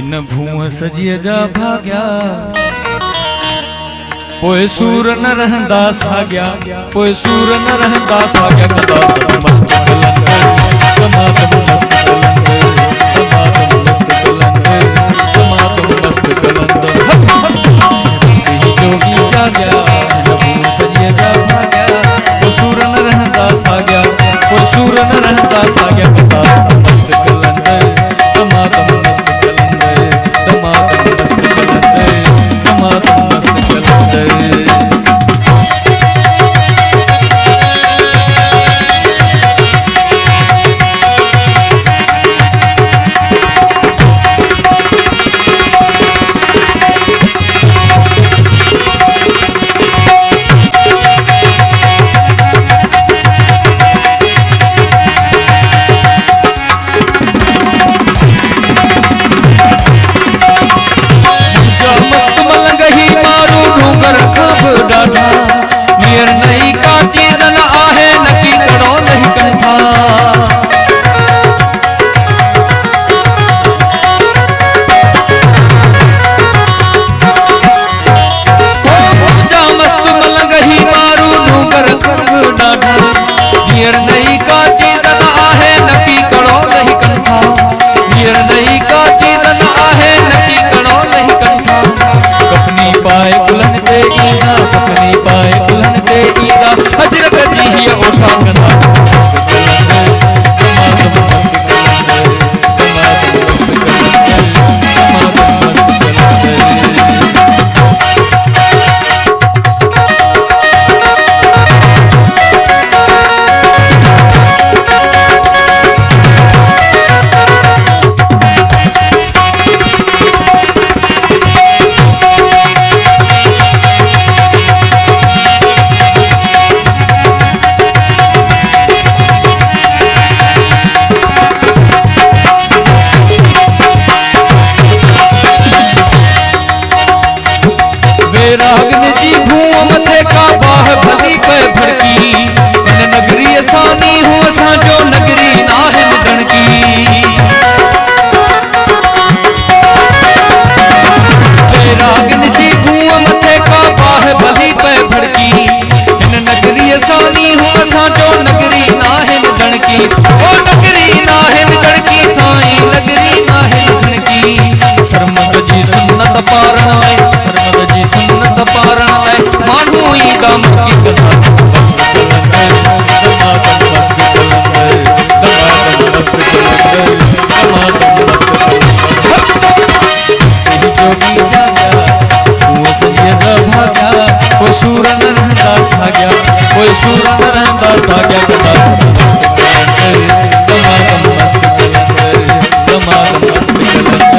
इन भूं सजिए जा भाग्या पोए सूर न रहंदा साग्या पोए सूर न रहंदा साग्या कदा सब मस्त कलंद कमात मस्त कलंद कमात मस्त कलंद कमात मस्त कलंद जोगी जाग्या इन भूं सजिए जा भाग्या पोए सूर न रहंदा साग्या पोए सूर न रहंदा साग्या कदा सब मस्त कलंद कमात मस्त कलंद कमात मस्त कलंद कमात मस्त कलंद। नियर नहीं का चीज न आहे नकी कड़ो नहीं कंठा मस्त मलंग ही मारू ढूंगर खब डाढ़ा नियर नहीं का चीज न आहे नकी कड़ो नहीं कंठा नियर नहीं का चीज न आहे नकी कड़ो नहीं कंठा कफनी पाए बुलंद दे ईदा कफनी पाए बुलंद दे ईदा हजरत जी ही उठा गंदा रागन जी भूं मथे का बाह भली पे भड़की इन नगरी सानी हो साजो नगरी नाहन गणकी रागन जी भूं मथे का बाह भली पे भड़की इन नगरी सानी हो साजो नगरी नाहन गणकी ओ नगरी नाहन गणकी साईं नगरी नाहन गणकी सरमद जी सुन्नत पारण लाए सरमद जी सुन्नत पारण लाए मानू ई गम की कथा दमादम मस्त कलंद दमादम मस्त कलंद दमादम मस्त कलंद जोगी जाग्या तू सजिए जा भाग्या कोई सूर न रहंदा साग्या कोई सूर न रहंदा साग्या कथा दमादम मस्त कलंद दमादम मस्त कलंद